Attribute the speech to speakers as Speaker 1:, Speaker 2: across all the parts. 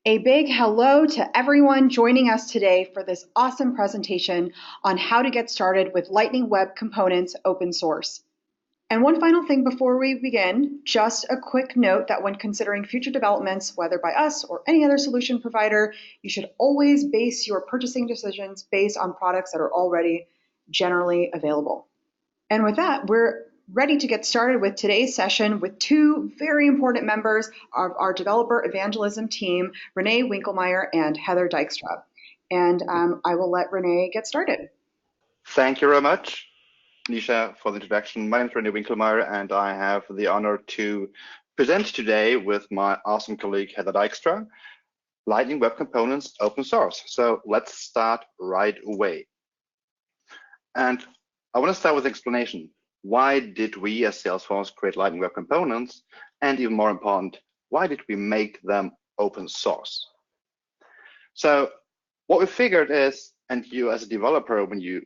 Speaker 1: A big hello to everyone joining us today for this awesome presentation on how to get started with Lightning Web Components open source. And one final thing before we begin, just a quick note that when considering future developments, whether by us or any other solution provider, you should always base your purchasing decisions based on products that are already generally available. And with that, we're ready to get started with today's session with two very important members of our developer evangelism team, Renee Winkelmeyer and Heather Dykstra. And I will let Renee get started.
Speaker 2: Thank you very much, Nisha, for the introduction. My name is Renee Winkelmeyer, and I have the honor to present today with my awesome colleague, Heather Dykstra, Lightning Web Components open source. So let's start right away. And I want to start with an explanation. Why did we as Salesforce create Lightning Web Components? And even more important, why did we make them open source? So what we figured is, and you as a developer, when you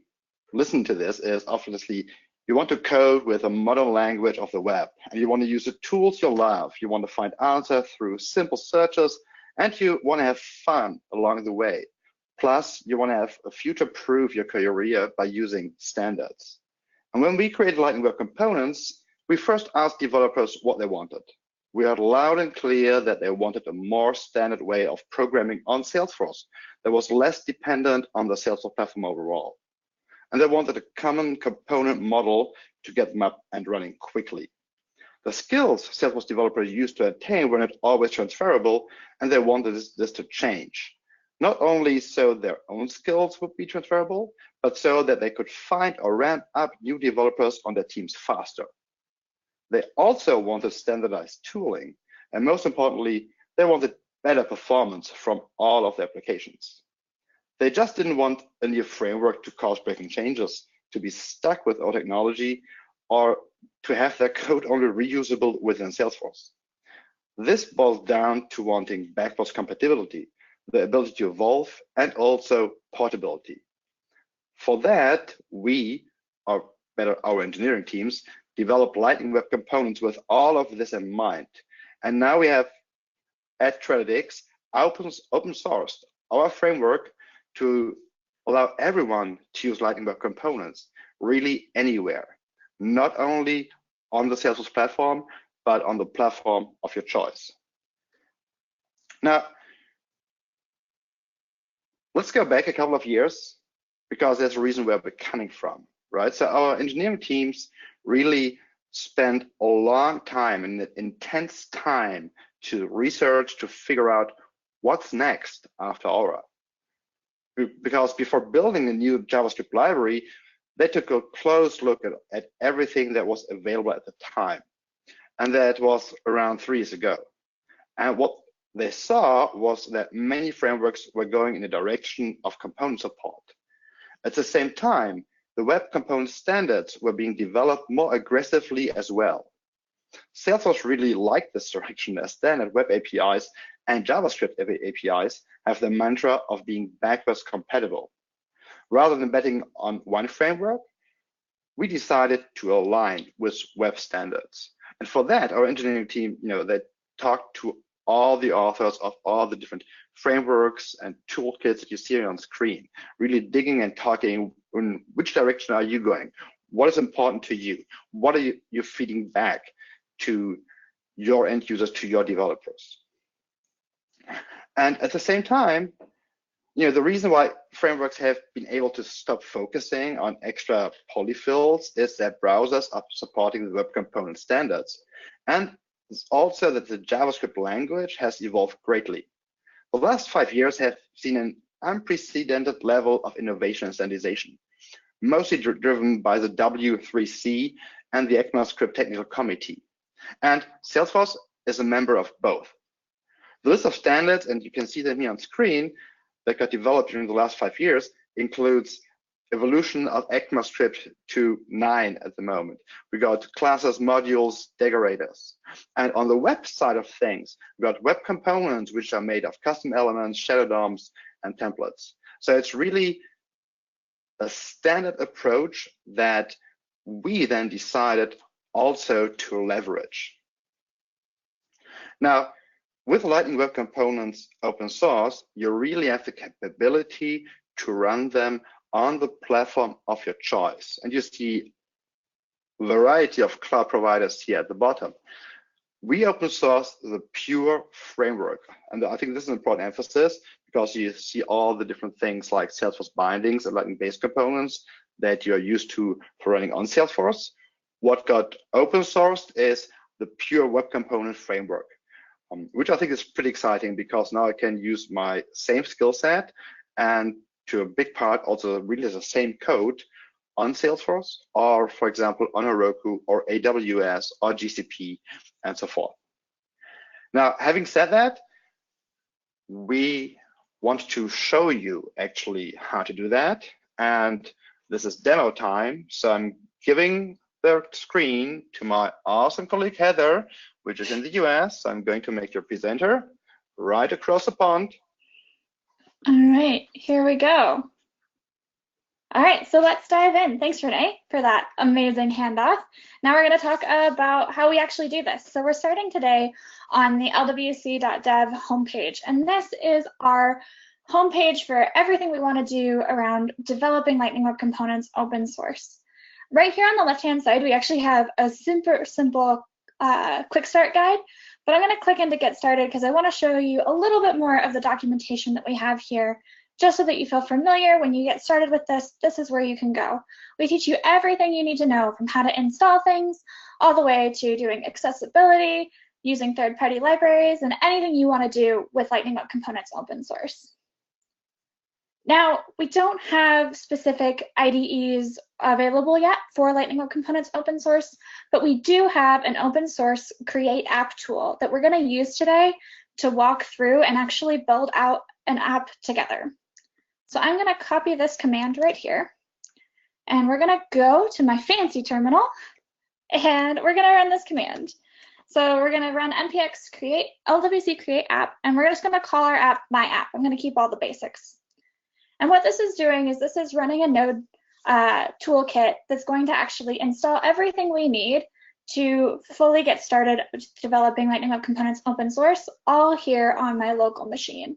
Speaker 2: listen to this, is obviously you want to code with a modern language of the web, and you want to use the tools you love. You want to find answers through simple searches, and you want to have fun along the way. Plus, you want to have a future-proof your career by using standards. And when we created Lightning Web Components, we first asked developers what they wanted. We heard loud and clear that they wanted a more standard way of programming on Salesforce that was less dependent on the Salesforce platform overall. And they wanted a common component model to get them up and running quickly. The skills Salesforce developers used to attain were not always transferable, and they wanted this to change. Not only so their own skills would be transferable, but so that they could find or ramp up new developers on their teams faster. They also wanted standardized tooling, and most importantly, they wanted better performance from all of their applications. They just didn't want a new framework to cause breaking changes, to be stuck with old technology, or to have their code only reusable within Salesforce. This boils down to wanting backwards compatibility, the ability to evolve, and also portability. For that, we, or better, our engineering teams, developed Lightning Web Components with all of this in mind. And now we have at CreditX open sourced our framework to allow everyone to use Lightning Web Components really anywhere, not only on the Salesforce platform, but on the platform of your choice. Now, let's go back a couple of years, because there's a reason where we're coming from, right? So our engineering teams really spent a long time and intense time to research, to figure out what's next after Aura. Because before building a new JavaScript library, they took a close look at everything that was available at the time. And that was around 3 years ago. And what they saw was that many frameworks were going in the direction of component support. At the same time, the web component standards were being developed more aggressively as well. Salesforce really liked this direction, as standard web APIs and JavaScript APIs have the mantra of being backwards compatible. Rather than betting on one framework, we decided to align with web standards. And for that, our engineering team, they talked to all the authors of all the different frameworks and toolkits that you see on screen, really digging and talking in which direction are you going? What is important to you? What are you feeding back to your end users, to your developers? And at the same time, the reason why frameworks have been able to stop focusing on extra polyfills is that browsers are supporting the web component standards. And it's also that the JavaScript language has evolved greatly. The last 5 years have seen an unprecedented level of innovation and standardization, mostly driven by the W3C and the ECMAScript Technical Committee. And Salesforce is a member of both. The list of standards, and you can see them here on screen, that got developed during the last 5 years includes evolution of ECMAScript to 9 at the moment. We got classes, modules, decorators. And on the web side of things, we got web components, which are made of custom elements, shadow DOMs, and templates. So it's really a standard approach that we then decided also to leverage. Now, With Lightning Web Components open source, you really have the capability to run them on the platform of your choice. And you see a variety of cloud providers here at the bottom. We open source the pure framework. And I think this is an important emphasis because you see all the different things like Salesforce bindings and Lightning-based components that you're used to for running on Salesforce. What got open sourced is the pure web component framework, which I think is pretty exciting because now I can use my same skill set and to a big part also really the same code on Salesforce or, for example, on Heroku or AWS or GCP and so forth. Now, having said that, we want to show you actually how to do that. And this is demo time. So I'm giving the screen to my awesome colleague, Heather, which is in the US. I'm going to make your presenter right across the pond.
Speaker 3: All right, here we go. All right, so let's dive in. Thanks, Renee, for that amazing handoff. Now we're going to talk about how we actually do this. So we're starting today on the lwc.dev homepage, and this is our homepage for everything we want to do around developing Lightning Web Components open source. Right here on the left-hand side, we actually have a super simple quick start guide, but I'm going to click into Get Started because I want to show you a little bit more of the documentation that we have here, just so that you feel familiar when you get started with this. This is where you can go. We teach you everything you need to know, from how to install things all the way to doing accessibility, using third-party libraries, and anything you want to do with Lightning Web Components open source. Now, we don't have specific IDEs available yet for Lightning Web Components open source, but we do have an open source create app tool that we're going to use today to walk through and actually build out an app together. So I'm going to copy this command right here, and we're going to go to my fancy terminal, and we're going to run this command. So we're going to run npx create LWC create app, and we're just going to call our app my app. I'm going to keep all the basics. And what this is doing is this is running a node toolkit that's going to actually install everything we need to fully get started developing Lightning Web Components open source, all here on my local machine.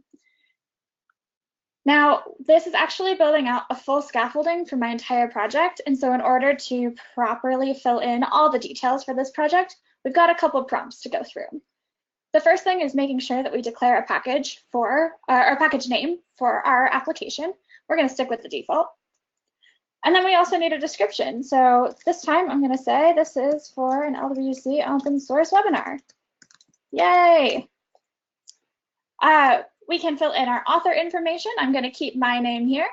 Speaker 3: Now, this is actually building out a full scaffolding for my entire project. And so in order to properly fill in all the details for this project, we've got a couple prompts to go through. The first thing is making sure that we declare a package for our package name for our application. We're going to stick with the default. And then we also need a description. So this time I'm going to say this is for an LWC open source webinar. Yay! We can fill in our author information. I'm going to keep my name here.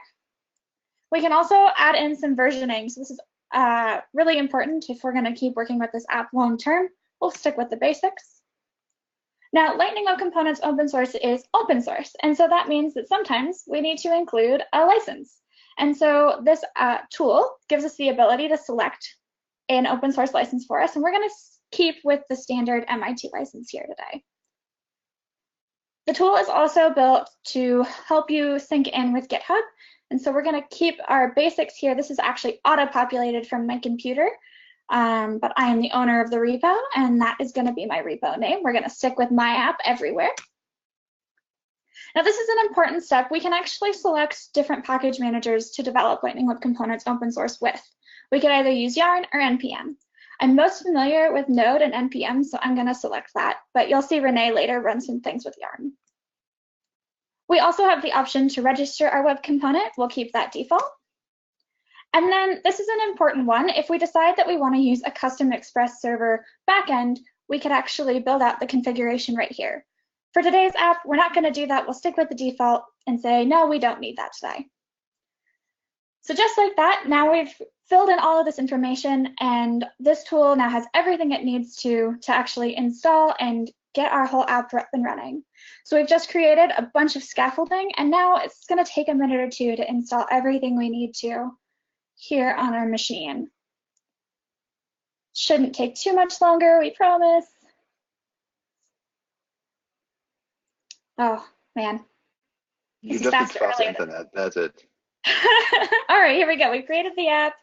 Speaker 3: We can also add in some versioning. So this is really important if we're going to keep working with this app long term. We'll stick with the basics. Now, Lightning Web Components open source is open source, and so that means that sometimes we need to include a license. And so this tool gives us the ability to select an open source license for us, and we're going to keep with the standard MIT license here today. The tool is also built to help you sync in with GitHub, and so we're going to keep our basics here. This is actually auto-populated from my computer. But I am the owner of the repo, and that is going to be my repo name. We're going to stick with my app everywhere. Now, this is an important step. We can actually select different package managers to develop Lightning Web Components open source with. We could either use Yarn or NPM. I'm most familiar with Node and NPM, so I'm going to select that. But you'll see Renee later run some things with Yarn. We also have the option to register our web component. We'll keep that default. And then this is an important one. If we decide that we want to use a custom Express server backend, we could actually build out the configuration right here. For today's app, we're not going to do that. We'll stick with the default and say, no, we don't need that today. So just like that, now we've filled in all of this information, and this tool now has everything it needs to actually install and get our whole app up and running. So we've just created a bunch of scaffolding, and now it's going to take a minute or two to install everything we need to here on our machine. Shouldn't take too much longer, we promise. Oh, man.
Speaker 2: You just need fast internet, that's it.
Speaker 3: All right, here we go. We created the app.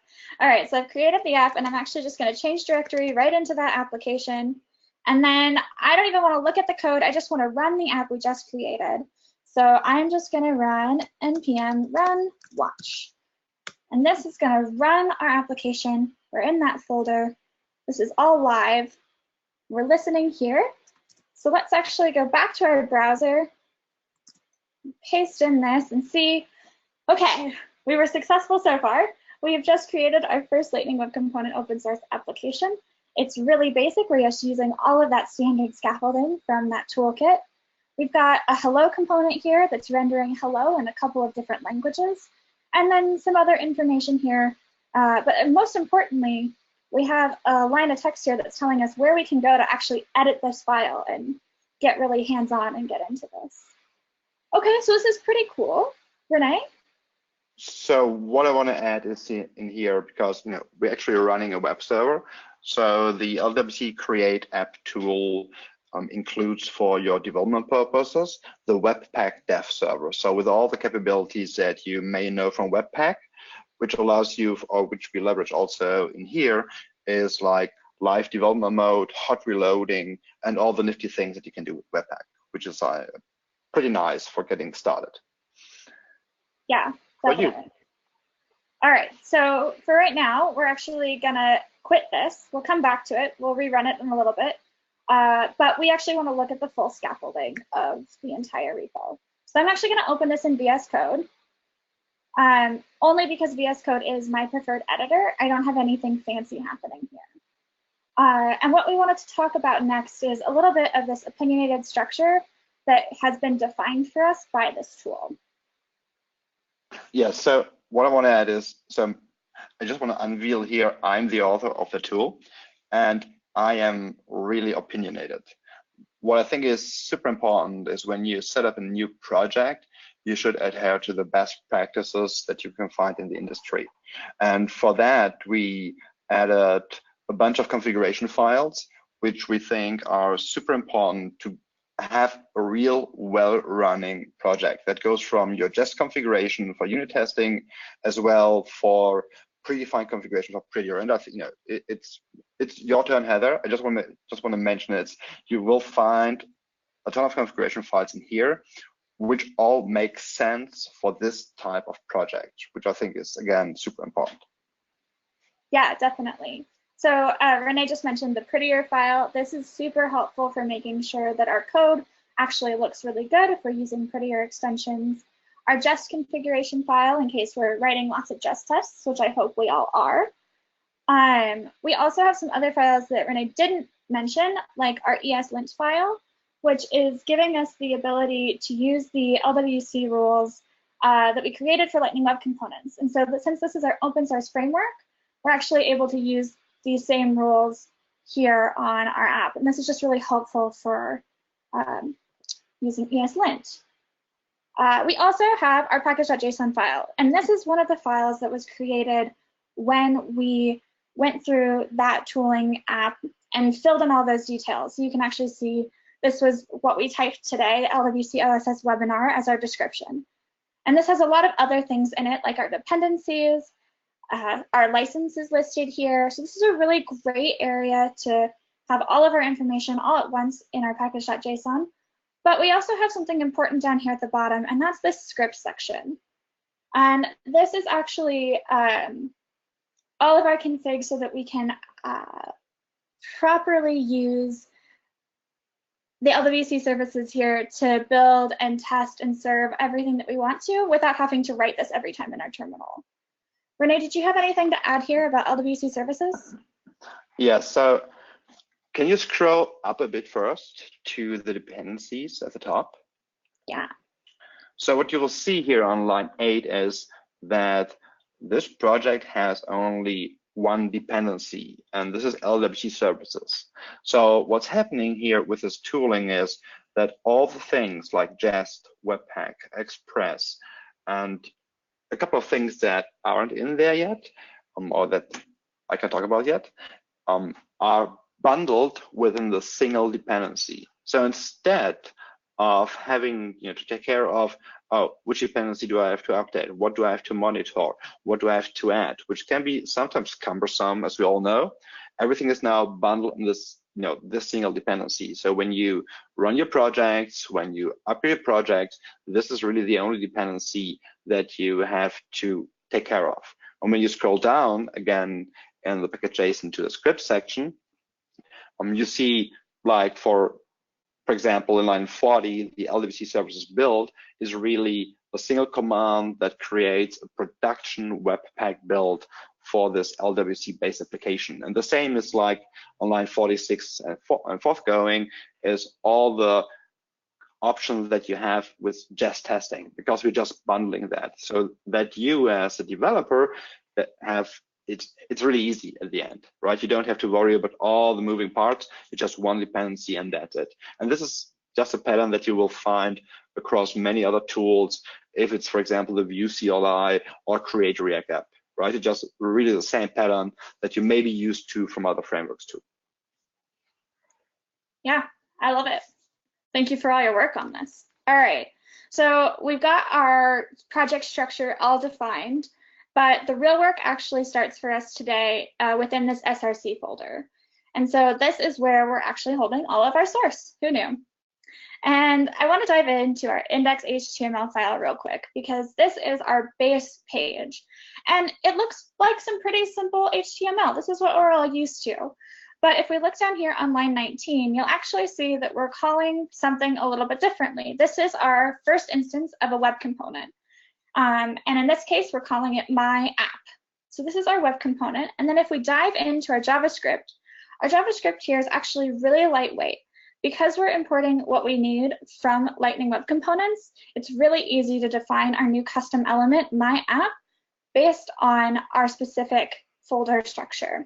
Speaker 3: All right, so I've created the app, and I'm actually just going to change directory right into that application. And then I don't even want to look at the code. I just want to run the app we just created. So I'm just going to run npm run watch. And this is going to run our application. We're in that folder. This is all live. We're listening here. So let's actually go back to our browser, paste in this and see, okay, we were successful so far. We have just created our first Lightning Web Component open source application. It's really basic. We're just using all of that standard scaffolding from that toolkit. We've got a hello component here that's rendering hello in a couple of different languages, and then some other information here. But most importantly, we have a line of text here that's telling us where we can go to actually edit this file and get really hands-on and get into this. Okay, so this is pretty cool. Renee?
Speaker 2: So what I want to add is in here, because we're actually running a web server. So the LWC Create app tool includes, for your development purposes, the Webpack dev server. So with all the capabilities that you may know from Webpack, which allows you, or which we leverage also in here, is like live development mode, hot reloading, and all the nifty things that you can do with Webpack, which is pretty nice for getting started.
Speaker 3: Yeah, definitely. All right, so for right now, we're actually gonna quit this. We'll come back to it. We'll rerun it in a little bit. But we actually want to look at the full scaffolding of the entire repo. So I'm actually going to open this in VS Code, only because VS Code is my preferred editor. I don't have anything fancy happening here. And what we wanted to talk about next is a little bit of this opinionated structure that has been defined for us by this tool.
Speaker 2: Yeah, so what I want to add is, so I just want to unveil here, I'm the author of the tool, and I am really opinionated. What I think is super important is when you set up a new project, you should adhere to the best practices that you can find in the industry. And for that, we added a bunch of configuration files, which we think are super important to have a real well-running project that goes from your Jest configuration for unit testing, as well for predefined configuration for prettier. And I think it's your turn, Heather. I just want to mention it. You will find a ton of configuration files in here, which all make sense for this type of project, which I think is, again, super important.
Speaker 3: Yeah, definitely. So Renee just mentioned the prettier file. This is super helpful for making sure that our code actually looks really good if we're using prettier extensions. Our Jest configuration file, in case we're writing lots of Jest tests, which I hope we all are. We also have some other files that Renee didn't mention, like our ESLint file, which is giving us the ability to use the LWC rules that we created for Lightning Web Components. And so since this is our open source framework, we're actually able to use these same rules here on our app. And this is just really helpful for using ESLint. We also have our package.json file. And this is one of the files that was created when we went through that tooling app and filled in all those details. So you can actually see this was what we typed today, LWC OSS webinar, as our description. And this has a lot of other things in it, like our dependencies, our licenses listed here. So this is a really great area to have all of our information all at once in our package.json. But we also have something important down here at the bottom, and that's this script section. And this is actually all of our configs so that we can properly use the LWC services here to build and test and serve everything that we want to without having to write this every time in our terminal. Renee, did you have anything to add here about LWC services?
Speaker 2: Yeah, so can you scroll up a bit first to the dependencies at the top?
Speaker 3: Yeah.
Speaker 2: So what you will see here on line 8 is that this project has only one dependency, and this is LWC services. So what's happening here with this tooling is that all the things like Jest, Webpack, Express, and a couple of things that aren't in there yet, or that I can talk about yet, are bundled within the single dependency. So instead of having to take care of, oh, which dependency do I have to update? What do I have to monitor? What do I have to add? Which can be sometimes cumbersome, as we all know. Everything is now bundled in this this single dependency. So when you run your projects, when you upgrade your projects, this is really the only dependency that you have to take care of. And when you scroll down again in the package.json to the script section, you see, like for example, in line 40, the LWC services build is really a single command that creates a production Webpack build for this LWC based application. And the same is like on line 46 and forthgoing is all the options that you have with just testing, because we're just bundling that so that you as a developer that have it's really easy at the end, right? You don't have to worry about all the moving parts. It's just one dependency and that's it. And this is just a pattern that you will find across many other tools. If it's, for example, the Vue CLI or Create React App, right? It's just really the same pattern that you may be used to from other frameworks too.
Speaker 3: Yeah, I love it. Thank you for all your work on this. All right, so we've got our project structure all defined. But the real work actually starts for us today within this SRC folder. And so this is where we're actually holding all of our source. Who knew? And I want to dive into our index.html file real quick, because this is our base page. And it looks like some pretty simple HTML. This is what we're all used to. But if we look down here on line 19, you'll actually see that we're calling something a little bit differently. This is our first instance of a web component. And in this case, we're calling it my app. So this is our web component. And then if we dive into our JavaScript here is actually really lightweight. Because we're importing what we need from Lightning Web Components, it's really easy to define our new custom element, my app, based on our specific folder structure.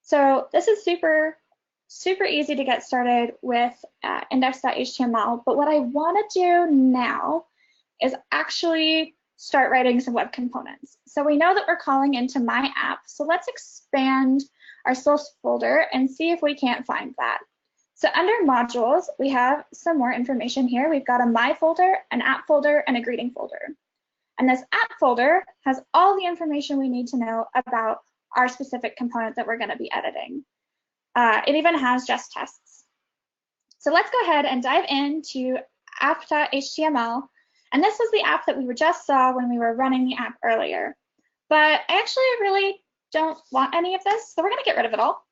Speaker 3: So this is super easy to get started with index.html. But what I want to do now is actually start writing some web components. So we know that we're calling into my app. So let's expand our source folder and see if we can't find that. So under modules, we have some more information here. We've got a my folder, an app folder, and a greeting folder. And this app folder has all the information we need to know about our specific component that we're going to be editing. It even has just tests. So let's go ahead and dive into app.html. And this was the app that we just saw when we were running the app earlier. But I actually really don't want any of this, so we're going to get rid of it all.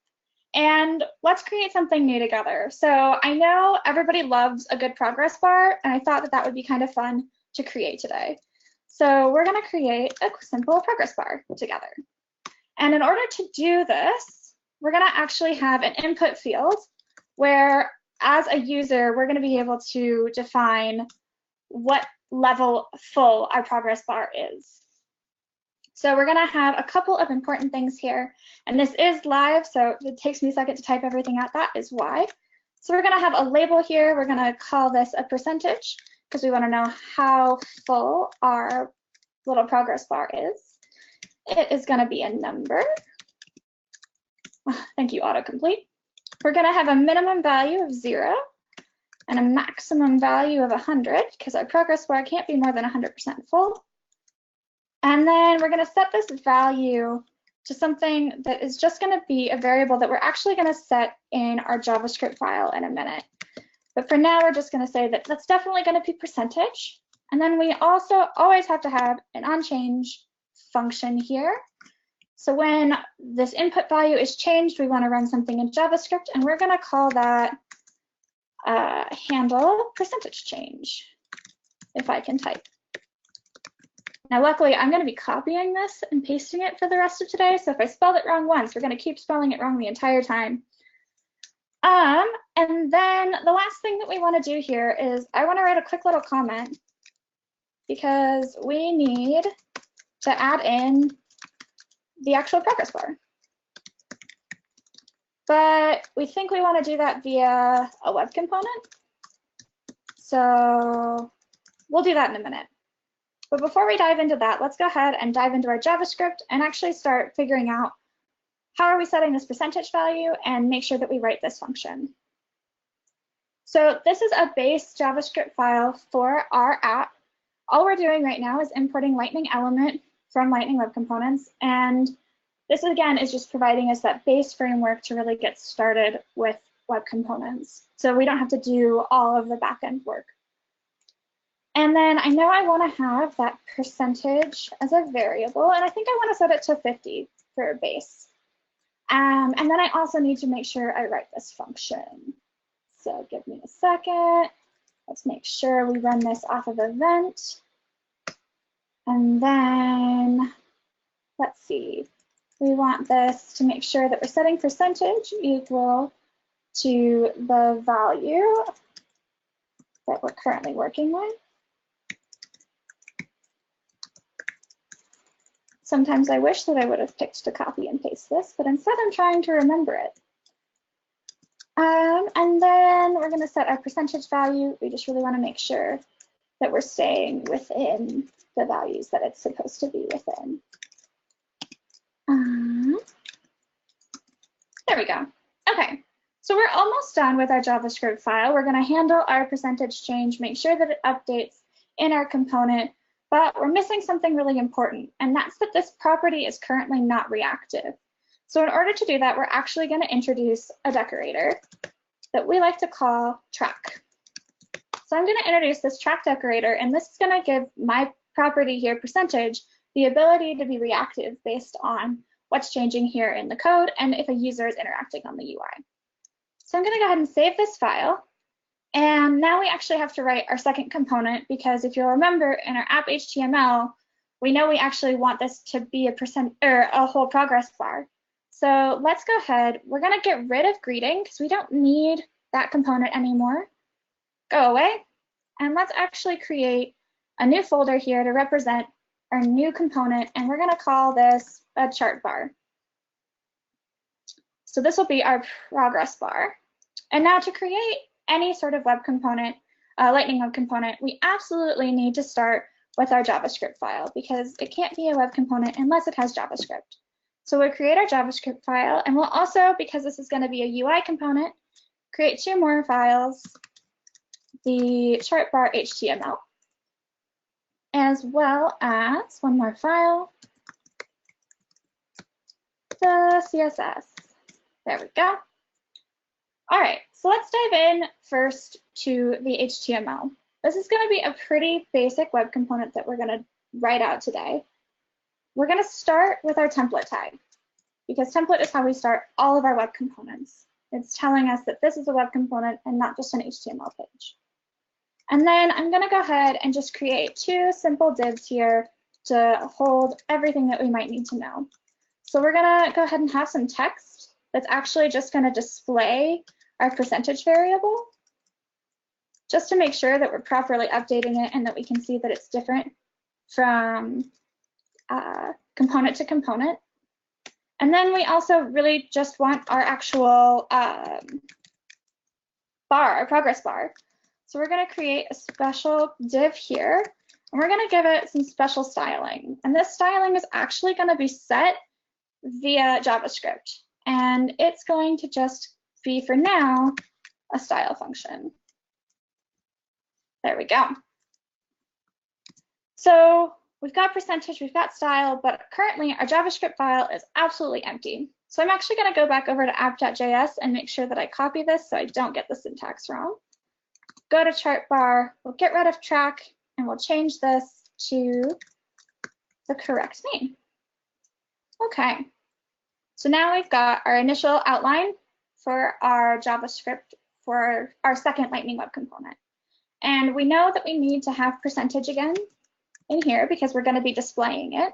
Speaker 3: And let's create something new together. So I know everybody loves a good progress bar, and I thought that that would be kind of fun to create today. So we're going to create a simple progress bar together. And in order to do this, we're going to actually have an input field where, as a user, we're going to be able to define what level full our progress bar is. So we're going to have a couple of important things here, and this is live, so it takes me a second to type everything out. That is why. So we're going to have a label here. We're going to call this a percentage because we want to know how full our little progress bar is. It is going to be a number. Thank you, autocomplete. We're going to have a minimum value of 0 and a maximum value of 100 because our progress bar can't be more than 100% full. And then we're going to set this value to something that is just going to be a variable that we're actually going to set in our JavaScript file in a minute. But for now, we're just going to say that that's definitely going to be percentage. And then we also always have to have an onChange function here. So when this input value is changed, we want to run something in JavaScript, and we're going to call that handle percentage change, if I can type. Now, luckily, I'm going to be copying this and pasting it for the rest of today. So if I spelled it wrong once, we're going to keep spelling it wrong the entire time. And then the last thing that we want to do here is I want to write a quick little comment because we need to add in the actual progress bar. But we think we want to do that via a web component. So we'll do that in a minute. But before we dive into that, let's go ahead and dive into our JavaScript and actually start figuring out how are we setting this percentage value and make sure that we write this function. So this is a base JavaScript file for our app. All we're doing right now is importing Lightning element from Lightning Web Components. And this, again, is just providing us that base framework to really get started with web components, so we don't have to do all of the back-end work. And then I know I want to have that percentage as a variable, and I think I want to set it to 50 for a base. And then I also need to make sure I write this function. So give me a second. Let's make sure we run this off of event. And then let's see. We want this to make sure that we're setting percentage equal to the value that we're currently working with. Sometimes I wish that I would have picked to copy and paste this, but instead I'm trying to remember it. And then we're going to set our percentage value. We just really want to make sure that we're staying within the values that it's supposed to be within. There we go. Okay, so we're almost done with our JavaScript file. We're going to handle our percentage change, make sure that it updates in our component, but we're missing something really important, and that's that this property is currently not reactive. So in order to do that, we're actually going to introduce a decorator that we like to call track. So I'm going to introduce this track decorator, and this is going to give my property here, percentage, the ability to be reactive based on what's changing here in the code and if a user is interacting on the UI. So I'm going to go ahead and save this file. And now we actually have to write our second component, because if you'll remember in our app HTML, we know we actually want this to be a whole progress bar. So let's go ahead. We're going to get rid of greeting because we don't need that component anymore. Go away. And let's actually create a new folder here to represent our new component, and we're going to call this a chart bar. So this will be our progress bar. And now to create any sort of web component, Lightning Web component, we absolutely need to start with our JavaScript file, because it can't be a web component unless it has JavaScript. So we'll create our JavaScript file, and we'll also, because this is going to be a UI component, create two more files, the chart bar HTML, as well as one more file, the CSS. There we go. All right, so let's dive in first to the HTML. This is going to be a pretty basic web component that we're going to write out today. We're going to start with our template tag, because template is how we start all of our web components. It's telling us that this is a web component and not just an HTML page. And then I'm going to go ahead and just create two simple divs here to hold everything that we might need to know. So we're going to go ahead and have some text that's actually just going to display our percentage variable, just to make sure that we're properly updating it and that we can see that it's different from component to component. And then we also really just want our actual bar, our progress bar. So we're going to create a special div here, and we're going to give it some special styling. And this styling is actually going to be set via JavaScript. And it's going to just be, for now, a style function. There we go. So we've got percentage, we've got style, but currently our JavaScript file is absolutely empty. So I'm actually going to go back over to app.js and make sure that I copy this so I don't get the syntax wrong. Go to chart bar, we'll get rid of track, and we'll change this to the correct name. Okay, so now we've got our initial outline for our JavaScript for our second Lightning Web component. And we know that we need to have percentage again in here because we're going to be displaying it.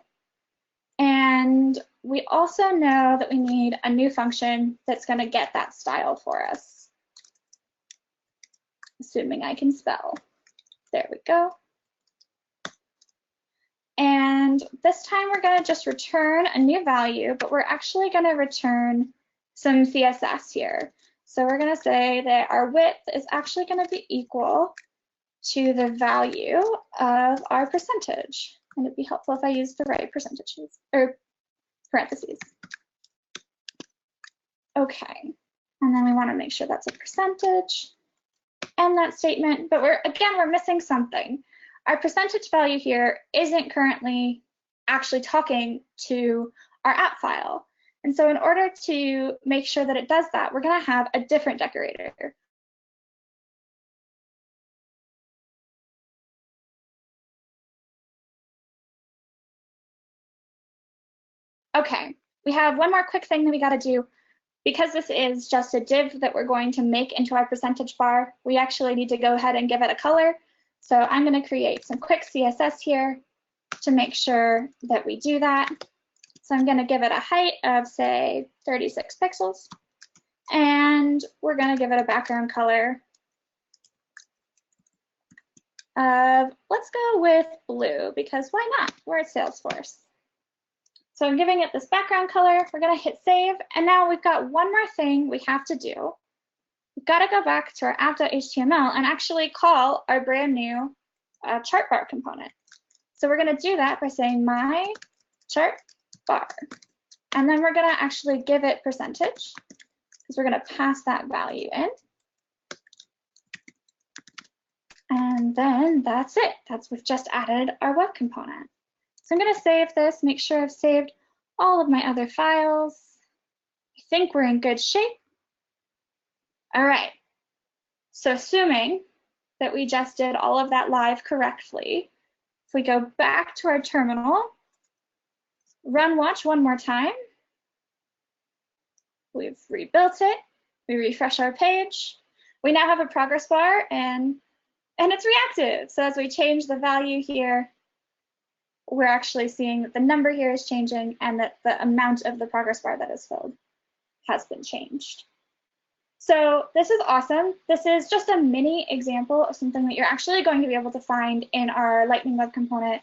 Speaker 3: And we also know that we need a new function that's going to get that style for us, assuming I can spell. There we go. And this time we're going to just return a new value, but we're actually going to return some CSS here. So we're going to say that our width is actually going to be equal to the value of our percentage. And it'd be helpful if I used the right percentages or parentheses. Okay, and then we want to make sure that's a percentage and that statement, but we're missing something. Our percentage value here isn't currently actually talking to our app file. And so in order to make sure that it does that, we're going to have a different decorator. Okay, we have one more quick thing that we got to do. Because this is just a div that we're going to make into our percentage bar, we actually need to go ahead and give it a color. So I'm going to create some quick CSS here to make sure that we do that. So I'm going to give it a height of, say, 36 pixels. And we're going to give it a background color of, let's go with blue, because why not? We're at Salesforce. So I'm giving it this background color. We're going to hit save. And now we've got one more thing we have to do. We've got to go back to our app.html and actually call our brand new chart bar component. So we're going to do that by saying my chart bar. And then we're going to actually give it percentage, because we're going to pass that value in. And then that's it. We've just added our web component. So I'm going to save this, make sure I've saved all of my other files. I think we're in good shape. All right. So assuming that we just did all of that live correctly, if we go back to our terminal, run watch one more time, we've rebuilt it, we refresh our page, we now have a progress bar and it's reactive. So as we change the value here, we're actually seeing that the number here is changing and that the amount of the progress bar that is filled has been changed. So this is awesome. This is just a mini example of something that you're actually going to be able to find in our Lightning Web Component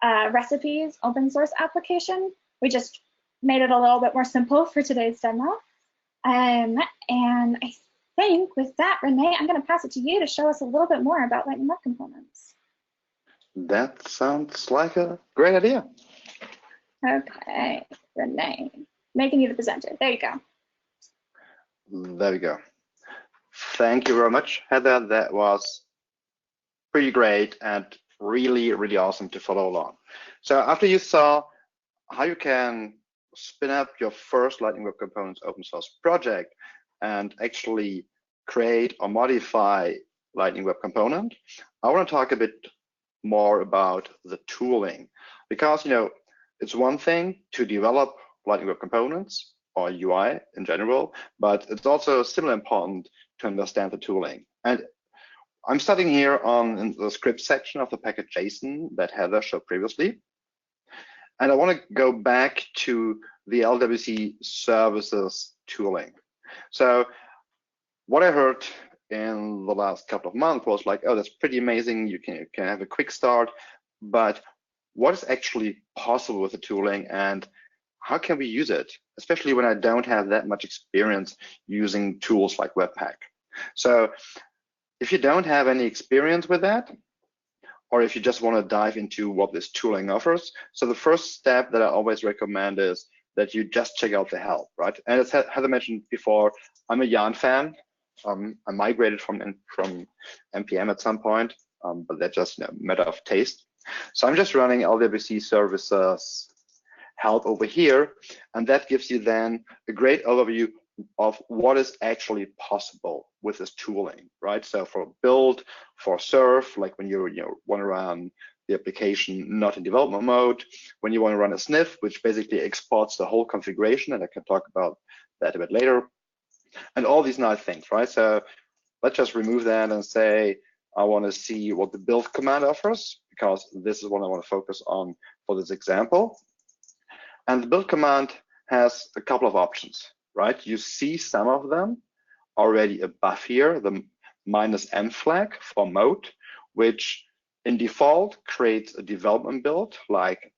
Speaker 3: recipes open source application. We just made it a little bit more simple for today's demo. And I think with that, Renee, I'm going to pass it to you to show us a little bit more about Lightning Web Components.
Speaker 2: That sounds like a great idea.
Speaker 3: Okay, Renee, making you the presenter. There you go.
Speaker 2: There we go. Thank you very much, Heather. That was pretty great and really, really awesome to follow along. So after you saw how you can spin up your first Lightning Web Components open source project and actually create or modify Lightning Web Component, I want to talk a bit more about the tooling, because it's one thing to develop Lightning Web Components or UI in general, but it's also similarly important to understand the tooling. And I'm starting here on the script section of the package JSON that Heather showed previously. And I want to go back to the LWC services tooling. So what I heard in the last couple of months was like, oh, that's pretty amazing. You can have a quick start, but what is actually possible with the tooling and how can we use it, especially when I don't have that much experience using tools like Webpack. So if you don't have any experience with that, or if you just want to dive into what this tooling offers, so the first step that I always recommend is that you just check out the help, right? And as Heather mentioned before, I'm a Yarn fan. I migrated from NPM at some point, but that's just a matter of taste. So I'm just running LWC services help over here, and that gives you then a great overview of what is actually possible with this tooling, right? So for build, for serve, like when you want to run the application not in development mode, when you want to run a sniff, which basically exports the whole configuration, and I can talk about that a bit later, and all these nice things, right? So let's just remove that and say, I want to see what the build command offers, because this is what I want to focus on for this example. And the build command has a couple of options, right? You see some of them already above here, the -m flag for mode, which in default creates a development build, like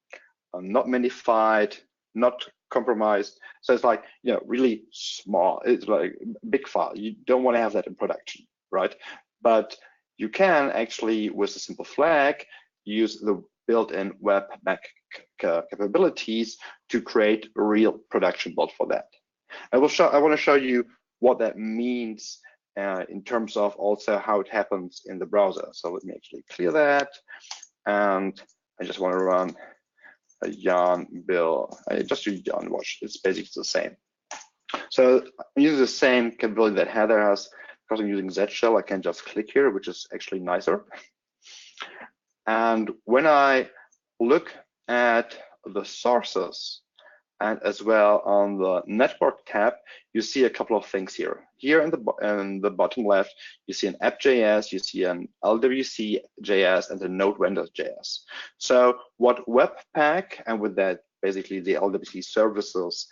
Speaker 2: not minified, not compromised. So it's like, really small. It's like a big file. You don't want to have that in production, right? But you can actually, with a simple flag, use the built-in Webpack capabilities to create a real production build for that. I want to show you what that means in terms of also how it happens in the browser. So let me actually clear that. And I just want to run Jan, Bill, just do Jan watch. It's basically the same. So I'm using the same capability that Heather has. Because I'm using Z shell, I can just click here, which is actually nicer. And when I look at the sources and as well on the network tab, you see a couple of things here. Here in the bottom left, you see an app.js, you see an LWC.js and a node vendor.js. So what Webpack, and with that basically the LWC services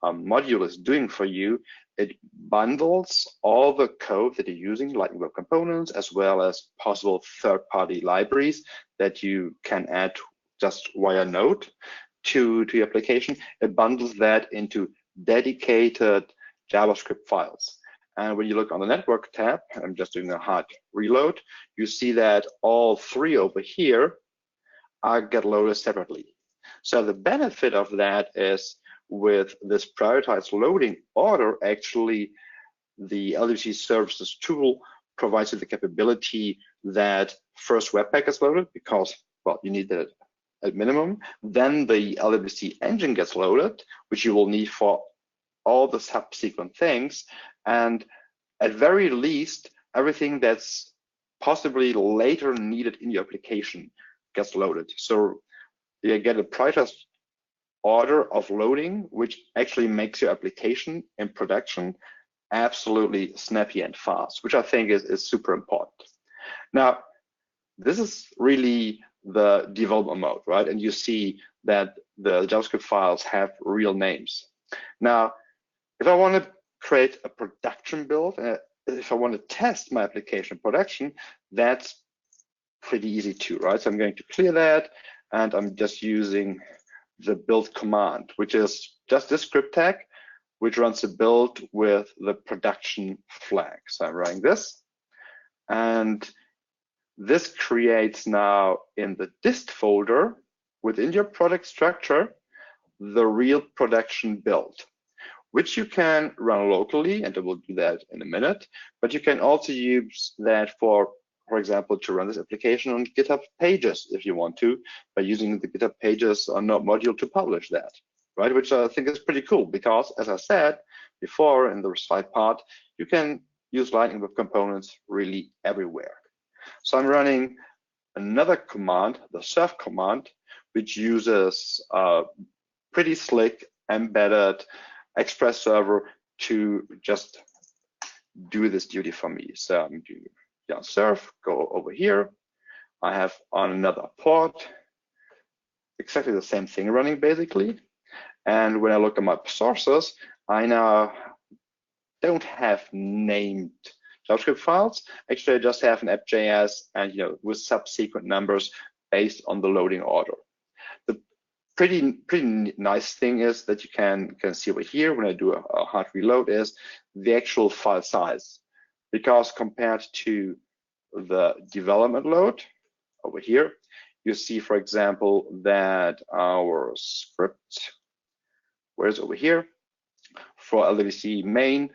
Speaker 2: module is doing for you, it bundles all the code that you're using, Lightning Web Components, as well as possible third-party libraries that you can add just via Node to your application. It bundles that into dedicated JavaScript files. And when you look on the network tab, I'm just doing a hard reload, you see that all three over here get loaded separately. So the benefit of that is with this prioritized loading order, actually the LWC services tool provides you the capability that first Webpack is loaded because, well, you need that at minimum. Then the LWC engine gets loaded, which you will need for all the subsequent things. And at very least, everything that's possibly later needed in your application gets loaded. So you get a prioritized order of loading, which actually makes your application in production absolutely snappy and fast, which I think is super important. Now, this is really the development mode, right? And you see that the JavaScript files have real names. Now, if I want to create a production build, if I want to test my application in production, that's pretty easy too, right? So I'm going to clear that, and I'm just using the build command, which is just this script tag, which runs a build with the production flag. So I'm running this, and this creates now in the dist folder within your product structure the real production build, which you can run locally, and I will do that in a minute, but you can also use that for example, to run this application on GitHub Pages if you want to, by using the GitHub Pages module to publish that, right? Which I think is pretty cool because, as I said before in the slide part, you can use Lightning Web Components really everywhere. So I'm running another command, the serve command, which uses a pretty slick embedded Express server to just do this duty for me. So I'm doing serve, go over here. I have on another port exactly the same thing running basically. And when I look at my sources, I now don't have named JavaScript files. Actually, I just have an app.js and with subsequent numbers based on the loading order. The pretty nice thing is that you can see over here when I do a hard reload is the actual file size. Because compared to the development load over here, you see, for example, that our script, whereas over here, for LWC main,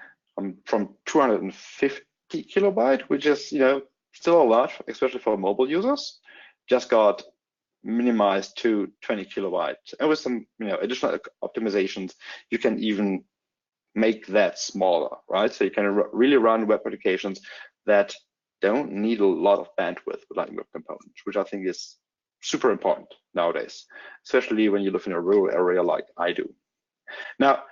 Speaker 2: from 250 kilobyte, which is still a lot, especially for mobile users, just got minimized to 20 kilobytes. And with some additional optimizations, you can even make that smaller, right? So you can really run web applications that don't need a lot of bandwidth with Lightning Web Components, which I think is super important nowadays, especially when you live in a rural area like I do. Now,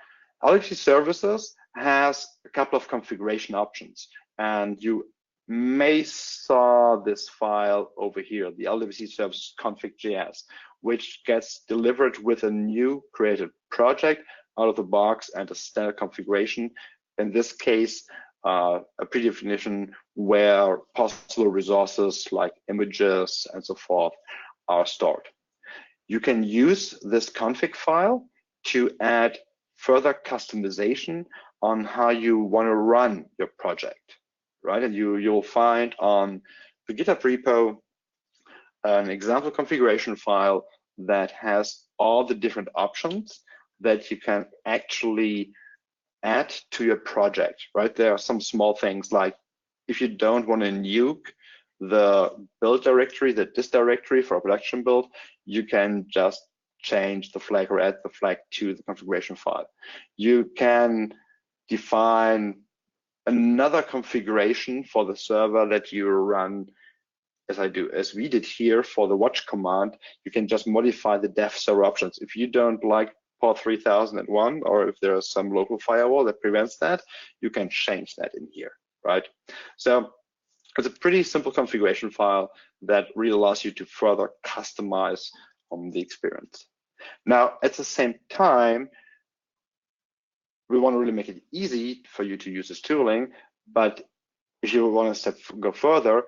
Speaker 2: LWC Services has a couple of configuration options, and you may saw this file over here, the LWC Services config.js, which gets delivered with a new created project out of the box and a standard configuration. In this case, a predefinition where possible resources like images and so forth are stored. You can use this config file to add further customization on how you want to run your project, right? And you'll find on the GitHub repo an example configuration file that has all the different options that you can actually add to your project, right? There are some small things like if you don't want to nuke the build directory, the dist directory for a production build, you can just change the flag or add the flag to the configuration file. You can define another configuration for the server that you run, as we did here for the watch command. You can just modify the dev server options. If you don't like port 3001, or if there is some local firewall that prevents that, you can change that in here, right? So it's a pretty simple configuration file that really allows you to further customize the experience. Now, at the same time, we want to really make it easy for you to use this tooling, but if you want to go further,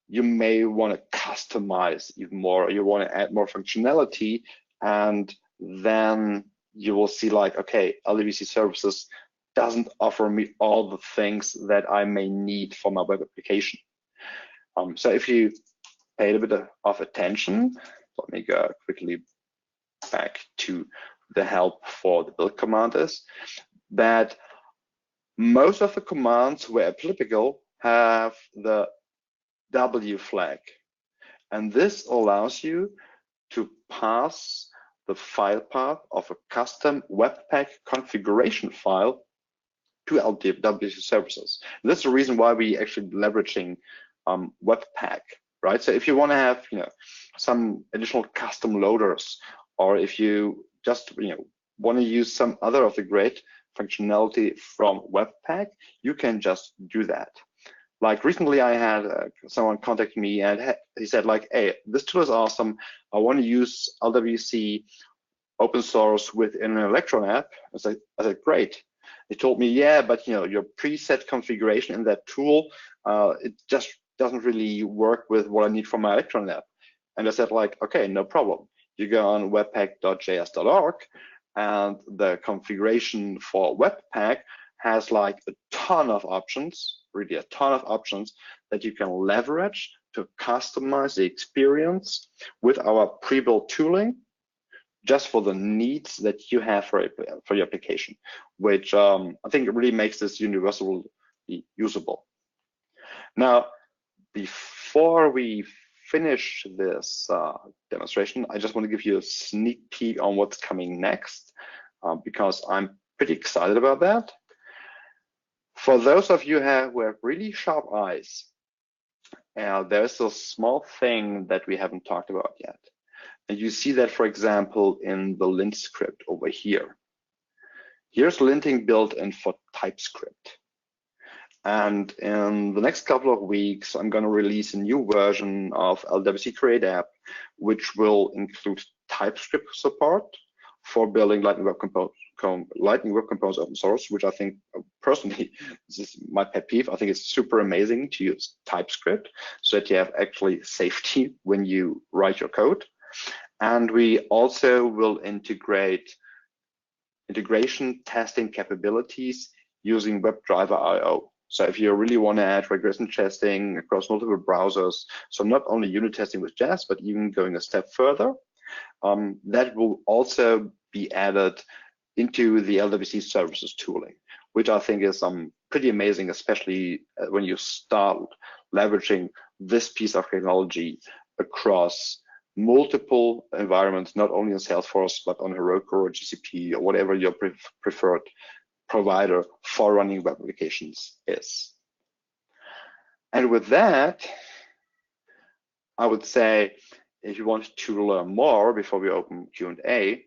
Speaker 2: you may want to customize even more, or you want to add more functionality, and then you will see like, okay, LWC services doesn't offer me all the things that I may need for my web application. So if you pay a bit of attention, let me go quickly back to the help for the build command, is that most of the commands where applicable have the W flag, and this allows you to pass the file path of a custom Webpack configuration file to LWC services. And that's the reason why we actually leveraging Webpack, right? So if you want to have, some additional custom loaders, or if you just, want to use some other of the great functionality from Webpack, you can just do that. Like recently I had someone contact me and he said like, hey, this tool is awesome. I want to use LWC Open Source within an Electron app. I said, great. They told me, yeah, but your preset configuration in that tool, it just doesn't really work with what I need for my Electron app. And I said like, okay, no problem. You go on webpack.js.org, and the configuration for Webpack has like a ton of options, really a ton of options that you can leverage to customize the experience with our pre-built tooling, just for the needs that you have for your application, which I think really makes this universally usable. Now, before we finish this demonstration, I just want to give you a sneak peek on what's coming next, because I'm pretty excited about that. For those of you who have really sharp eyes, there's a small thing that we haven't talked about yet. And you see that, for example, in the lint script over here. Here's linting built in for TypeScript. And in the next couple of weeks, I'm going to release a new version of LWC Create App, which will include TypeScript support for building Lightning Web Components open source, which I think personally, this is my pet peeve. I think it's super amazing to use TypeScript so that you have actually safety when you write your code. And we also will integrate integration testing capabilities using WebDriver IO. So if you really want to add regression testing across multiple browsers, so not only unit testing with JS, but even going a step further, that will also be added into the LWC services tooling, which I think is pretty amazing, especially when you start leveraging this piece of technology across multiple environments, not only in Salesforce, but on Heroku or GCP or whatever your preferred provider for running web applications is. And with that, I would say, if you want to learn more before we open Q&A,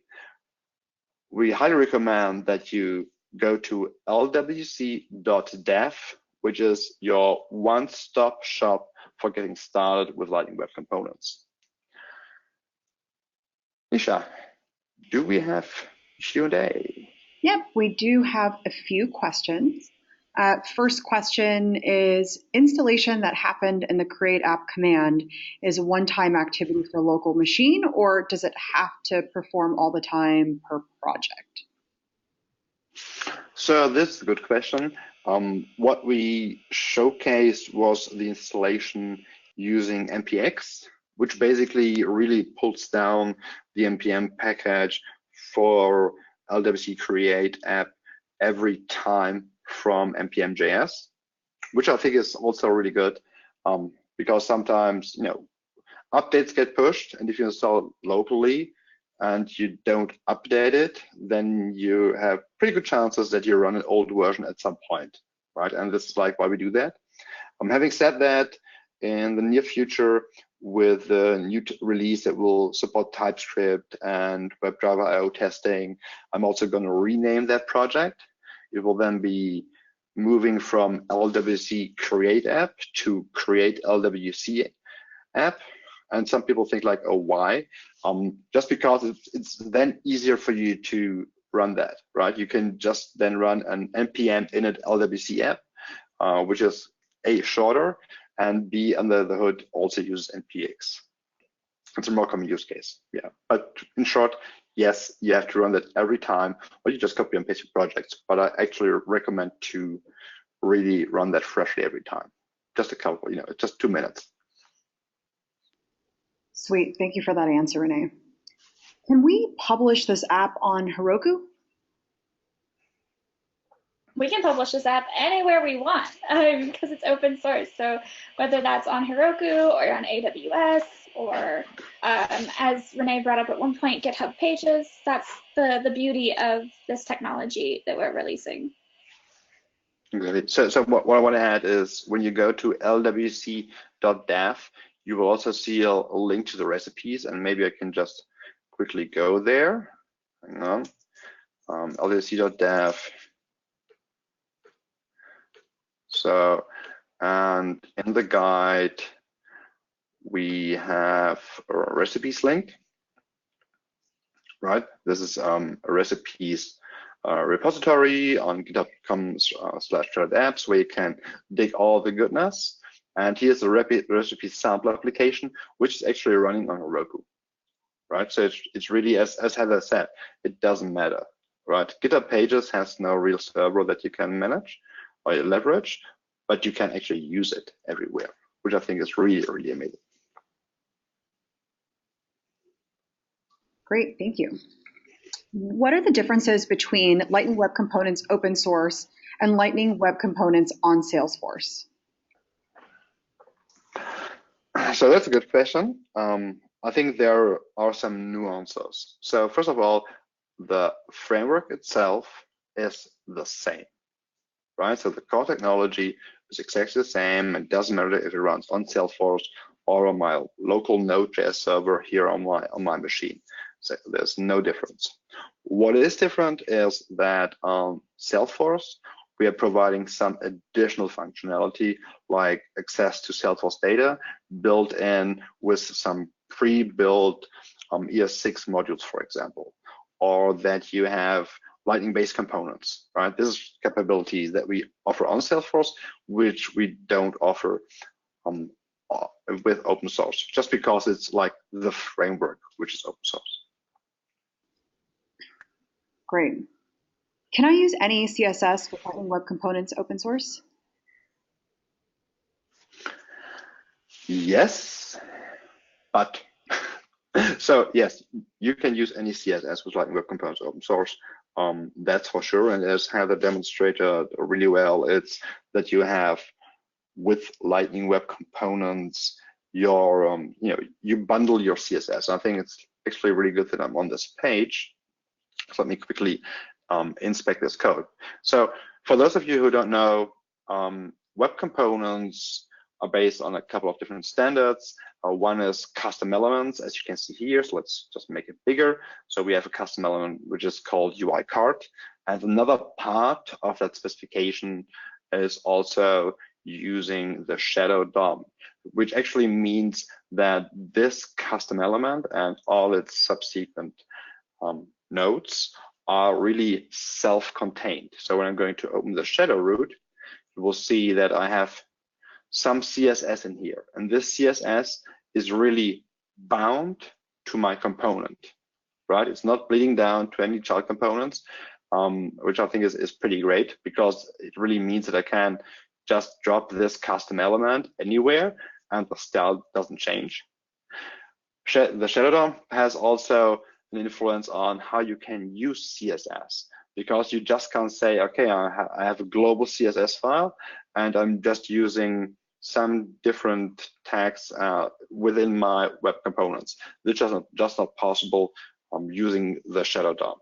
Speaker 2: we highly recommend that you go to lwc.dev, which is your one-stop shop for getting started with Lightning Web Components. Nisha, do we have Q&A?
Speaker 1: Yep, we do have a few questions. First question is, installation that happened in the create app command is a one-time activity for local machine, or does it have to perform all the time per project?
Speaker 2: So this is a good question. What we showcased was the installation using npx, which basically really pulls down the npm package for LWC Create app every time from npm.js, which I think is also really good, because sometimes updates get pushed, and if you install locally, and you don't update it, then you have pretty good chances that you run an old version at some point, right? And this is like why we do that. Having said that, in the near future, with the new release that will support TypeScript and WebDriver IO testing, I'm also going to rename that project. It will then be moving from LWC Create App to Create LWC App. And some people think like, oh, why? Just because it's then easier for you to run that, right? You can just then run an npm init LWC app, which is A, shorter, and B, under the hood also uses npx. It's a more common use case, yeah. But in short, yes, you have to run that every time, or you just copy and paste your projects. But I actually recommend to really run that freshly every time. Just a couple, just 2 minutes.
Speaker 1: Sweet, thank you for that answer, Renee. Can we publish this app on Heroku?
Speaker 3: We can publish this app anywhere we want because it's open source. So whether that's on Heroku or on AWS or as Renee brought up at one point, GitHub Pages, that's the beauty of this technology that we're releasing.
Speaker 2: Exactly. So what I want to add is when you go to lwc.dev, you will also see a link to the recipes, and maybe I can just quickly go there. Hang on. lwc.dev. So, and in the guide, we have a recipes link, right? This is a recipes repository on github.com/apps where you can dig all the goodness. And here's the recipe sample application, which is actually running on Heroku, right? So it's really, as Heather said, it doesn't matter, right? GitHub Pages has no real server that you can manage or leverage, but you can actually use it everywhere, which I think is really, really amazing.
Speaker 1: Great, thank you. What are the differences between Lightning Web Components open source and Lightning Web Components on Salesforce?
Speaker 2: So that's a good question. I think there are some nuances. So first of all, the framework itself is the same, right? So the core technology is exactly the same. It doesn't matter if it runs on Salesforce or on my local Node.js server here on my machine. So there's no difference. What is different is that on Salesforce, we are providing some additional functionality like access to Salesforce data built in with some pre-built ES6 modules, for example, or that you have Lightning-based components, right? This is capabilities that we offer on Salesforce, which we don't offer with open source, just because it's like the framework, which is open source.
Speaker 1: Great. Can I use any CSS with Lightning Web Components open source?
Speaker 2: Yes, but so yes, you can use any CSS with Lightning Web Components open source. That's for sure. And as Heather demonstrated really well, it's that you have with Lightning Web Components your you bundle your CSS. I think it's actually really good that I'm on this page. So let me quickly inspect this code. So for those of you who don't know, web components are based on a couple of different standards. One is custom elements, as you can see here. So let's just make it bigger. So we have a custom element which is called UI card. And another part of that specification is also using the shadow DOM, which actually means that this custom element and all its subsequent nodes are really self-contained. So when I'm going to open the shadow root, you will see that I have some CSS in here. And this CSS is really bound to my component, right? It's not bleeding down to any child components, which I think is pretty great because it really means that I can just drop this custom element anywhere and the style doesn't change. The shadow DOM has also an influence on how you can use CSS, because you just can't say, okay, I have a global CSS file and I'm just using some different tags within my web components. This is just not possible using the shadow DOM.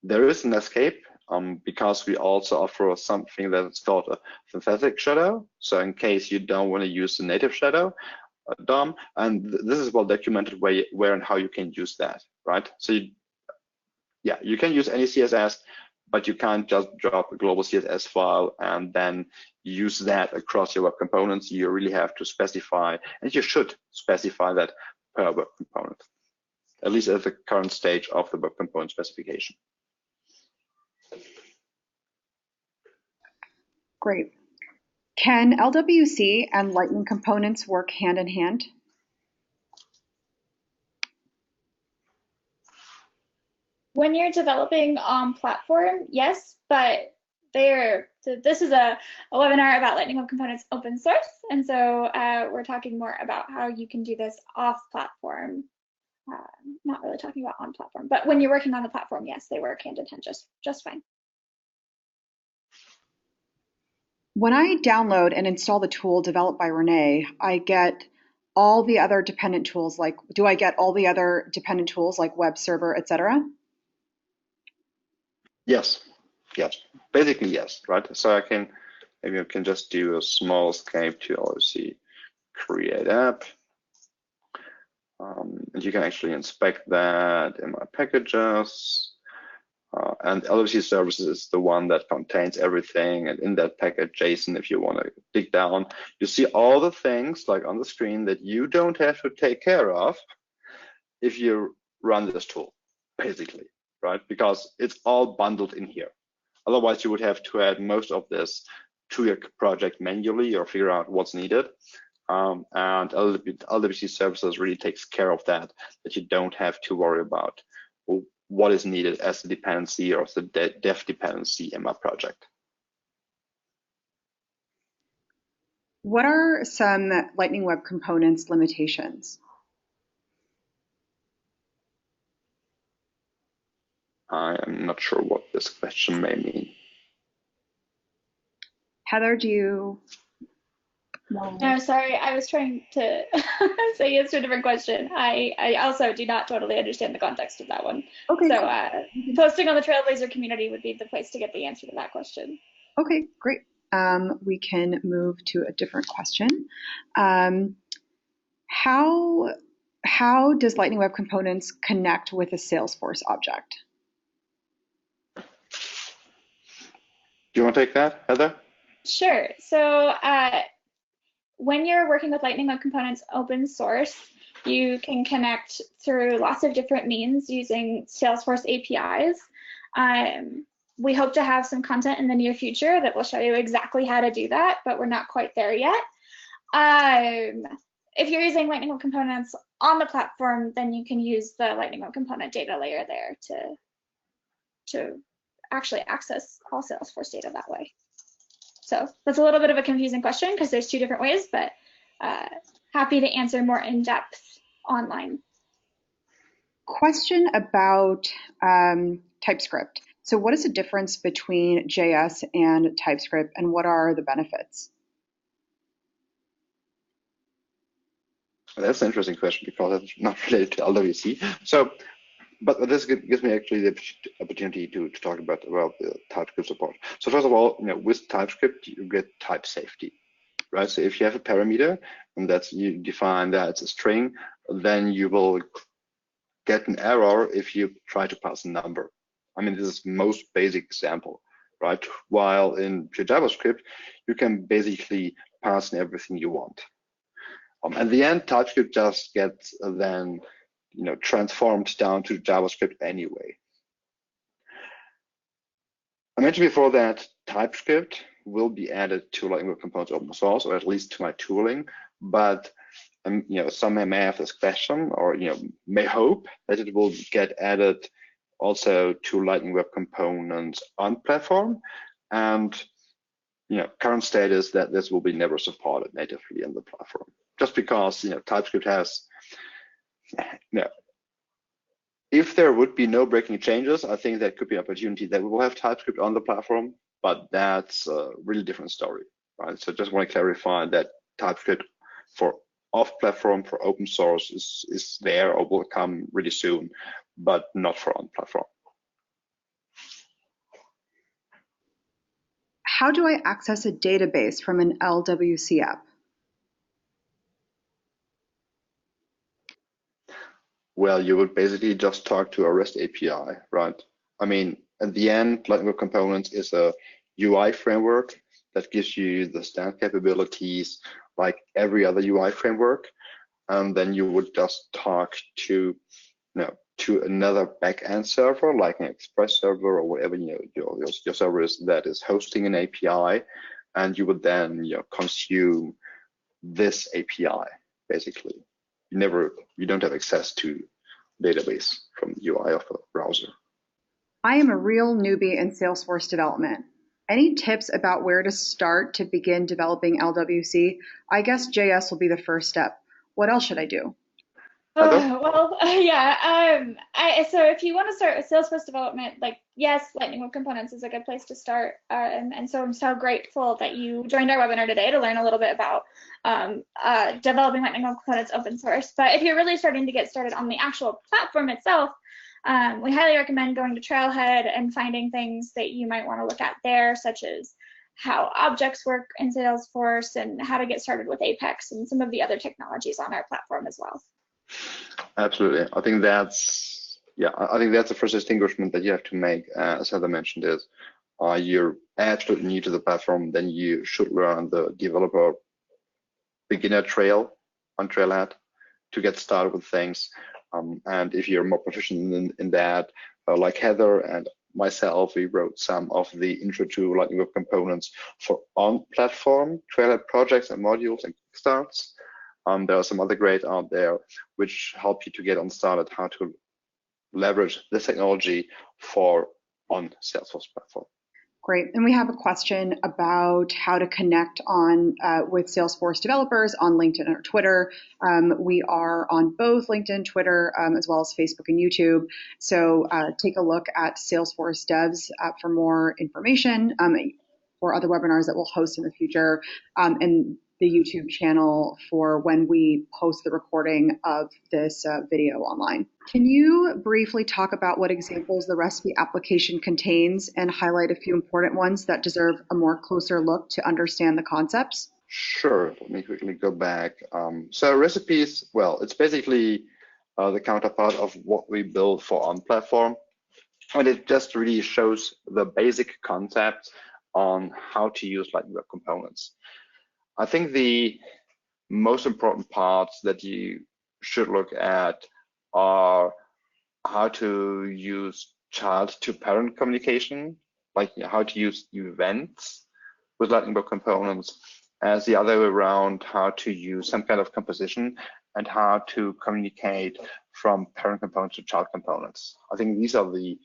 Speaker 2: There is an escape because we also offer something that is called a synthetic shadow. So in case you don't want to use the native shadow DOM, and this is well documented where and how you can use that, right? So you can use any CSS, but you can't just drop a global CSS file and then use that across your web components. You really have to specify, and you should specify that per web component, at least at the current stage of the web component specification.
Speaker 1: Great. Can LWC and Lightning components work hand in hand?
Speaker 3: When you're developing on platform, yes, but this is a webinar about Lightning Web Components open source, and so we're talking more about how you can do this off platform. Not really talking about on platform, but when you're working on the platform, yes, they work hand in hand just fine.
Speaker 1: When I download and install the tool developed by Renee, I get all the other dependent tools. Like, do I get all the other dependent tools like web server, etc.?
Speaker 2: Yes, basically yes, right? So maybe I can just do a small escape to LWC create app. And you can actually inspect that in my packages. And LWC services is the one that contains everything. And in that package JSON, if you want to dig down, you see all the things like on the screen that you don't have to take care of if you run this tool, basically, right? Because it's all bundled in here. Otherwise, you would have to add most of this to your project manually or figure out what's needed. And LWC services really takes care of that you don't have to worry about what is needed as a dependency or as a dev dependency in my project.
Speaker 1: What are some Lightning Web Components limitations?
Speaker 2: I am not sure what this question may mean.
Speaker 1: Heather, do you?
Speaker 3: No, sorry, I was trying to say yes to a different question. I also do not totally understand the context of that one.
Speaker 1: Okay.
Speaker 3: So posting on the Trailblazer community would be the place to get the answer to that question.
Speaker 1: Okay, great. We can move to a different question. How does Lightning Web Components connect with a Salesforce object?
Speaker 2: Do you want to take that, Heather?
Speaker 3: Sure. So when you're working with Lightning Web Components open source, you can connect through lots of different means using Salesforce APIs. We hope to have some content in the near future that will show you exactly how to do that, but we're not quite there yet. If you're using Lightning Web Components on the platform, then you can use the Lightning Web Component data layer there to actually access all Salesforce data that way. So that's a little bit of a confusing question because there's two different ways, but happy to answer more in depth online.
Speaker 1: Question about TypeScript. So what is the difference between JS and TypeScript, and what are the benefits?
Speaker 2: That's an interesting question because it's not related to LWC. So, but this gives me actually the opportunity to talk about the TypeScript support. So first of all, with TypeScript, you get type safety, right? So if you have a parameter and you define that it's a string, then you will get an error if you try to pass a number. I mean, this is the most basic example, right? While in pure JavaScript, you can basically pass in everything you want. At the end, TypeScript just gets then transformed down to JavaScript anyway. I mentioned before that TypeScript will be added to Lightning Web Components open source, or at least to my tooling. But some may have this question, or may hope that it will get added also to Lightning Web Components on platform. And current state is that this will be never supported natively in the platform, just because TypeScript has. If there would be no breaking changes, I think that could be an opportunity that we will have TypeScript on the platform, but that's a really different story, right? So just want to clarify that TypeScript for off-platform for open source is there or will come really soon, but not for on-platform.
Speaker 1: How do I access a database from an LWC app?
Speaker 2: Well, you would basically just talk to a REST API, right? I mean, at the end, Lightning Web Components is a UI framework that gives you the standard capabilities like every other UI framework. And then you would just talk to, to another backend server, like an Express server or whatever your server is that is hosting an API, and you would then consume this API basically. You don't have access to database from the UI of a browser.
Speaker 1: I am a real newbie in Salesforce development. Any tips about where to start to begin developing LWC? I guess JS will be the first step. What else should I do?
Speaker 3: So if you want to start with Salesforce development, yes, Lightning Web Components is a good place to start. And so I'm so grateful that you joined our webinar today to learn a little bit about developing Lightning Web Components open source. But if you're really starting to get started on the actual platform itself, we highly recommend going to Trailhead and finding things that you might want to look at there, such as how objects work in Salesforce and how to get started with Apex and some of the other technologies on our platform as well.
Speaker 2: Absolutely. I think that's the first distinguishment that you have to make, as Heather mentioned, is you're absolutely new to the platform, then you should learn the developer beginner trail on Trailhead to get started with things. And if you're more proficient in that, like Heather and myself, we wrote some of the intro to Lightning Web Components for on-platform Trailhead projects and modules and kickstarts. There are some other great out there which help you to get on started how to leverage this technology for on Salesforce platform.
Speaker 1: Great. And we have a question about how to connect on with Salesforce developers on LinkedIn or Twitter. We are on both LinkedIn, Twitter, as well as Facebook and YouTube. So take a look at Salesforce Devs for more information or other webinars that we'll host in the future. And the YouTube channel for when we post the recording of this video online. Can you briefly talk about what examples the recipe application contains and highlight a few important ones that deserve a more closer look to understand the concepts?
Speaker 2: Sure, let me quickly go back. So recipes, well, it's basically the counterpart of what we build for on-platform. And it just really shows the basic concepts on how to use Lightning Web Components. I think the most important parts that you should look at are how to use child-to-parent communication, like how to use events with Lightning Web Components, as the other way around, how to use some kind of composition and how to communicate from parent components to child components. I think these are the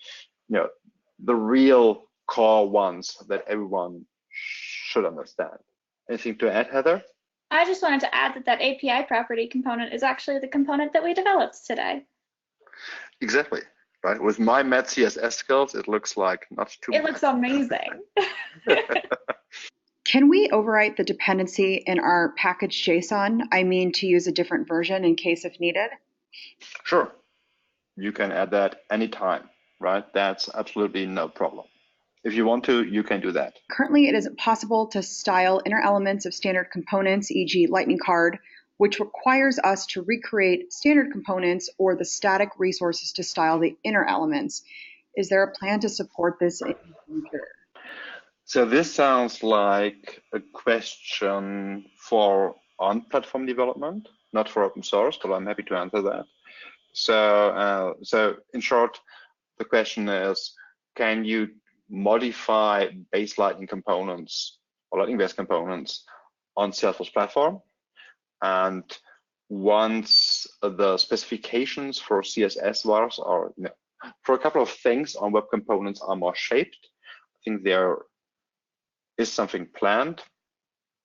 Speaker 2: real core ones that everyone should understand. Anything to add, Heather?
Speaker 3: I just wanted to add that API property component is actually the component that we developed today.
Speaker 2: Exactly, right? With my Met CSS skills, it looks like not too
Speaker 3: It looks amazing.
Speaker 1: Can we overwrite the dependency in our package JSON? I mean, to use a different version in case if needed?
Speaker 2: Sure. You can add that anytime, right? That's absolutely no problem. If you want to, you can do that.
Speaker 1: Currently, it isn't possible to style inner elements of standard components, e.g. Lightning Card, which requires us to recreate standard components or the static resources to style the inner elements. Is there a plan to support this in the future?
Speaker 2: So this sounds like a question for on-platform development, not for open source, but I'm happy to answer that. So in short, the question is, can you modify base Lightning components or Lightning-based components on Salesforce platform? And once the specifications for CSS vars or for a couple of things on web components are more shaped, I think there is something planned,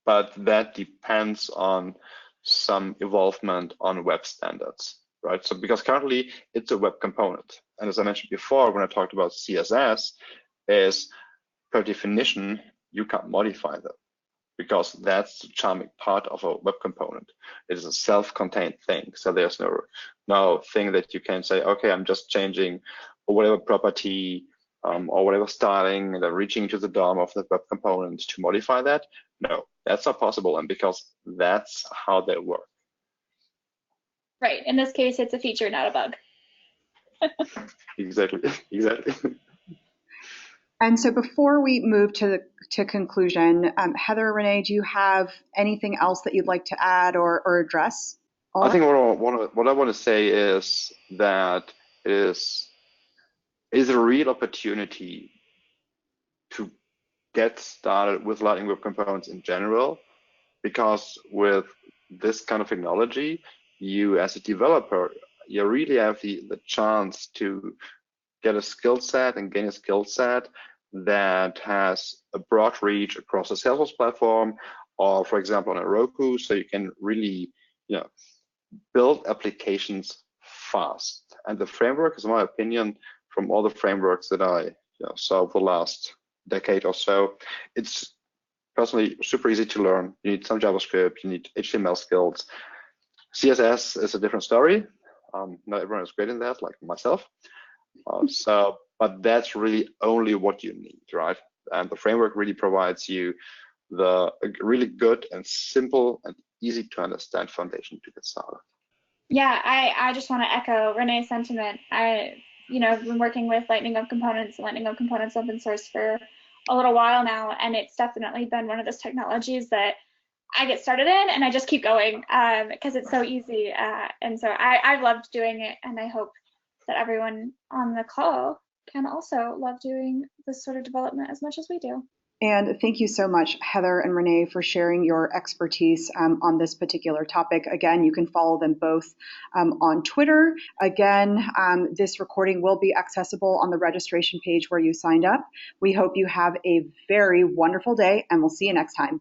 Speaker 2: but that depends on some evolvement on web standards, right? So because currently it's a web component. And as I mentioned before, when I talked about CSS, is per definition, you can't modify them. because that's the charming part of a web component. It is a self-contained thing. So there's no thing that you can say, okay, I'm just changing whatever property or whatever styling and then reaching to the DOM of the web component to modify that. No, that's not possible, and because that's how they work.
Speaker 3: Right. In this case, it's a feature, not a bug.
Speaker 2: Exactly.
Speaker 1: And so before we move to conclusion, Heather, Renee, do you have anything else that you'd like to add or address?
Speaker 2: I think what I want to say is that it is a real opportunity to get started with Lightning Web Components in general, because with this kind of technology, you as a developer, you really have the chance to get a skill set and gain a skill set that has a broad reach across the Salesforce platform, or for example on a Roku, so you can really build applications fast. And the framework is, in my opinion, from all the frameworks that I saw over the last decade or so, it's personally super easy to learn. You need some JavaScript, you need HTML skills. CSS is a different story. Not everyone is great in that, like myself. But that's really only what you need, right? And the framework really provides you a really good and simple and easy to understand foundation to get started.
Speaker 3: Yeah, I just want to echo Renee's sentiment. I've been working with Lightning Web Components and Lightning Web Components open source for a little while now, and it's definitely been one of those technologies that I get started in and I just keep going because it's so easy. And so I've loved doing it, and I hope that everyone on the call can also love doing this sort of development as much as we do.
Speaker 1: And thank you so much, Heather and Renee, for sharing your expertise on this particular topic. Again, you can follow them both on Twitter. Again, this recording will be accessible on the registration page where you signed up. We hope you have a very wonderful day, and we'll see you next time.